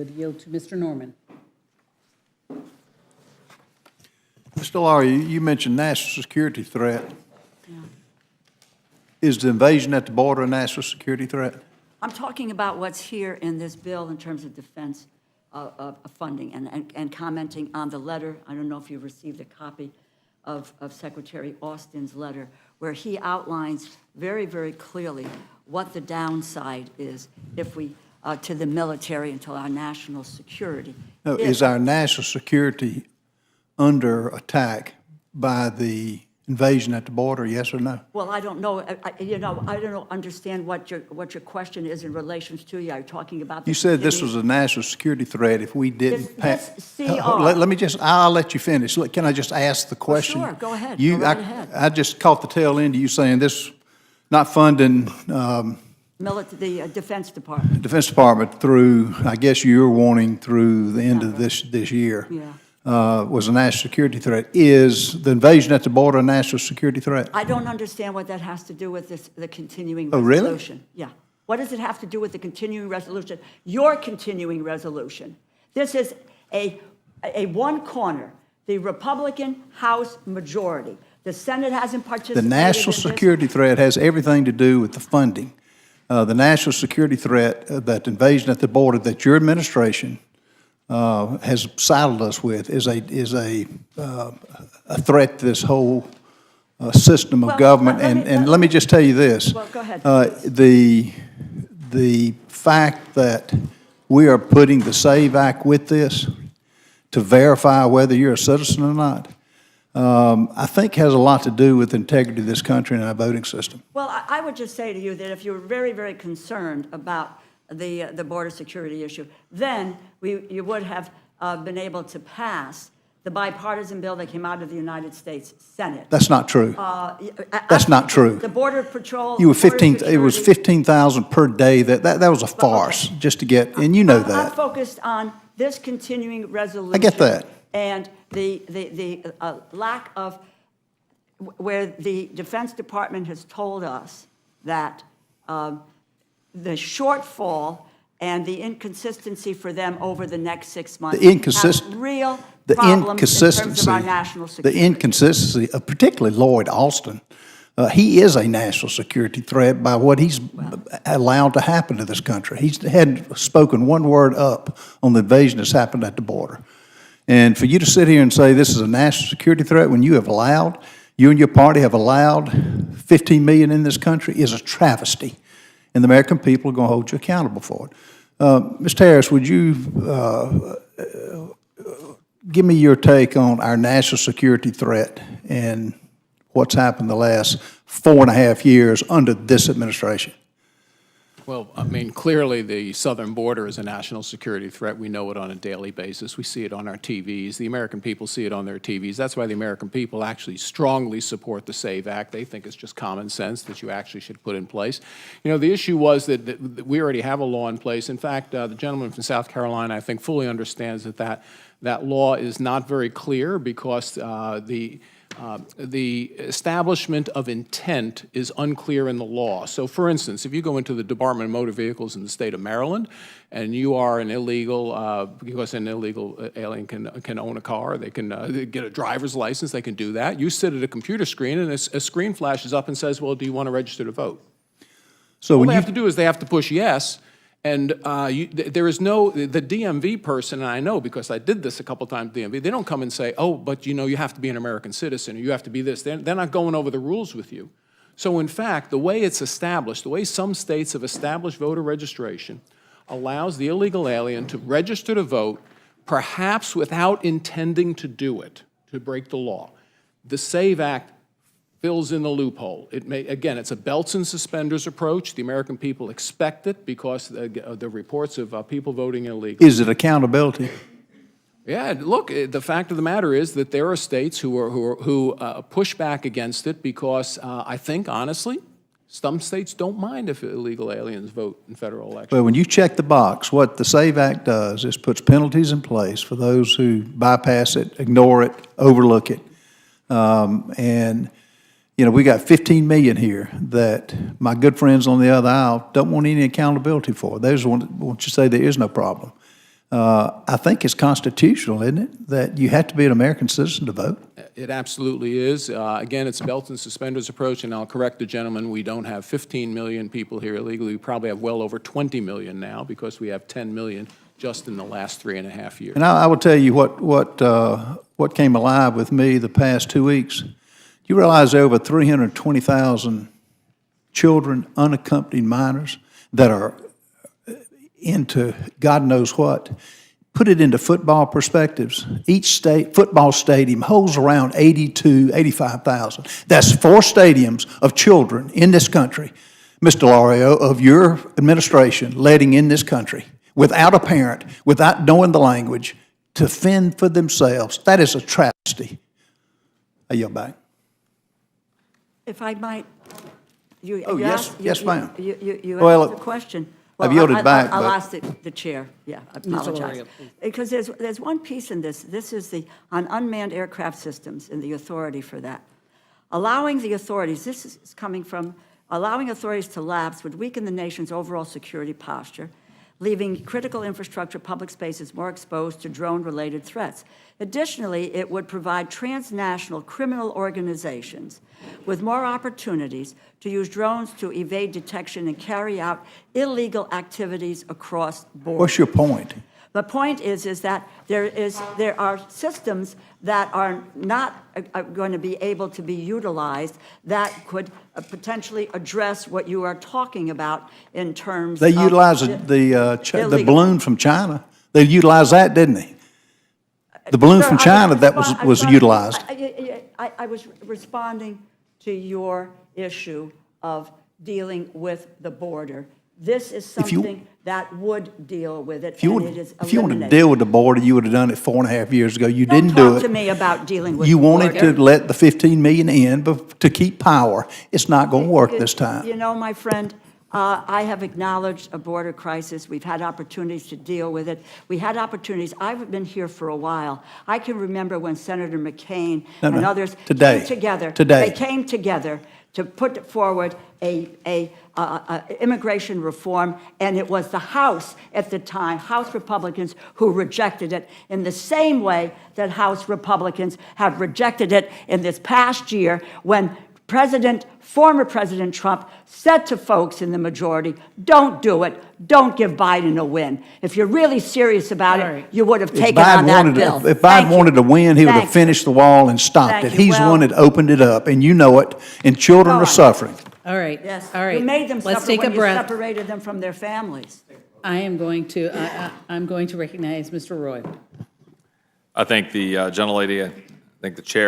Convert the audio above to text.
would yield to Mr. Norman. Mr. DeLauro, you mentioned national security threat. Yeah. Is the invasion at the border a national security threat? I'm talking about what's here in this bill in terms of defense funding and commenting on the letter. I don't know if you've received a copy of Secretary Austin's letter, where he outlines very, very clearly what the downside is if we, to the military and to our national security. No, is our national security under attack by the invasion at the border, yes or no? Well, I don't know. I don't understand what your question is in relation to. Are you talking about? You said this was a national security threat if we didn't pass. This CR. Let me just, I'll let you finish. Can I just ask the question? Sure, go ahead. Go right ahead. I just caught the tail end of you saying this, not funding The Defense Department. Defense Department through, I guess you're wanting through the end of this year. Yeah. Was a national security threat. Is the invasion at the border a national security threat? I don't understand what that has to do with the continuing Oh, really? resolution. Yeah. What does it have to do with the continuing resolution? Your continuing resolution. This is a one corner, the Republican House majority. The Senate hasn't participated The national in security threat has everything to do with the funding. The national security threat, that invasion at the border that your administration has saddled us with is a threat to this whole system of government. Let me just tell you this. Well, go ahead. The fact that we are putting the SAVE Act with this to verify whether you're a citizen or not, I think has a lot to do with the integrity of this country and our voting system. Well, I would just say to you that if you're very, very concerned about the border security issue, then you would have been able to pass the bipartisan bill that came out of the United States Senate. That's not true. That's not true. The Border Patrol. You were Border 15. It was Security- 15,000 per day. That was a farce, just to get. And you know I'm that. focused on this continuing resolution. I get that. And the lack of, where the Defense Department has told us that the shortfall and the inconsistency for them over the next 6 months have real problems in terms of our national security. The inconsistency of particularly Lloyd Austin. He is a national security threat by what he's allowed to happen to this country. He hadn't spoken one word up on the invasion that's happened at the border. And for you to sit here and say this is a national security threat when you and your party have allowed 15 million in this country is a travesty. And the American people are going to hold you accountable for it. Mr. Harris, would you give me your take on our national security threat and what's happened the last 4.5 years under this administration? Well, I mean, clearly the southern border is a national security threat. We know it on a daily basis. We see it on our TVs. The American people see it on their TVs. That's why the American people actually strongly support the SAVE Act. They think it's just common sense that you actually should put in place. You know, the issue was that we already have a law in place. In fact, the gentleman from South Carolina, I think, fully understands that law is not very clear because the establishment of intent is unclear in the law. So, for instance, if you go into the Department of Motor Vehicles in the state of Maryland and you are an illegal, because an illegal alien can own a car, they can get a driver's license, they can do that. You sit at a computer screen and a screen flashes up and says, well, do you want to register to vote? So All when they you have to do is they have to push yes. And there is no, the DMV person, and I know because I did this a couple times, DMV, they don't come and say, oh, but you know, you have to be an American citizen, or you have to be this. They're not going over the rules with you. So in fact, the way it's established, the way some states have established voter registration, allows the illegal alien to register to vote, perhaps without intending to do it, to break the law. The SAVE Act fills in the loophole. Again, it's a belts and suspenders approach. The American people expect it because the reports of people voting illegally. Is it accountability? Yeah, look, the fact of the matter is that there are states who push back against it because I think, honestly, some states don't mind if illegal aliens vote in federal elections. Well, when you check the box, what the SAVE Act does is puts penalties in place for those who bypass it, ignore it, overlook it. And you know, we got 15 million here that my good friends on the other aisle don't want any accountability for. They just want you to say there is no problem. I think it's constitutional, isn't it, that you have to be an American citizen to vote? It absolutely is. Again, it's a belt and suspenders approach, and I'll correct the gentleman. We don't have 15 million people here illegally. We probably have well over 20 million now because we have 10 million just in the last 3.5 years. And I will tell you what came alive with me the past 2 weeks. You realize there are over 320,000 children, unaccompanied minors, that are into God knows what. Put it into football perspectives. Each state football stadium holds around 85,000. That's 4 stadiums of children in this country, Ms. DeLauro, of your administration, letting in this country without a parent, without knowing the language, to fend for themselves. That is a travesty. I yield back. If I might, you yes, asked, yes, ma'am. You Well, asked a question. I've yielded back, I'll but- ask the chair, yeah, I apologize. Because there's one piece in this. This is on unmanned aircraft systems and the authority for that. Allowing the authorities, this is coming from, allowing authorities to lapse would weaken the nation's overall security posture, leaving critical infrastructure, public spaces more exposed to drone-related threats. Additionally, it would provide transnational criminal organizations with more opportunities to use drones to evade detection and carry out illegal activities across borders. What's your point? The point is that there are systems that are not going to be able to be utilized that could potentially address what you are talking about in terms They of utilized the illegal- balloon from China. They utilized that, didn't they? The balloon Sir, from I China that was responding- utilized. I was responding to your issue of dealing with the border. This is If you- something that would deal with it, If you and would, it is if you wanted to eliminated. deal with the border, you would have done it 4.5 years ago. You Don't didn't do talk to it. me about dealing with You the wanted border. to let the 15 million in, but to keep power. It's not going to work this time. You know, my friend, I have acknowledged a border crisis. We've had opportunities to deal with it. We had opportunities. I've been here for a while. I can remember when Senator McCain and others Today. came together. Today. They came together to put forward a immigration reform, and it was the House at the time, House Republicans, who rejected it in the same way that House Republicans have rejected it in this past year when former President Trump said to folks in the majority, don't do it, don't give Biden a win. If you're really serious about All it, right. you would have If taken on Biden that wanted bill. to, if Thank Biden you. wanted to win, he would have Thank you. finished the wall and stopped Thank it. you. He's the Well- one that opened it up, and you know it, and children Go are on. suffering. All right, Yes. all right. You made them Let's suffer take a when you breath. separated them from their families. I'm going to recognize Mr. Roy. I thank the gentlelady, I thank the chair.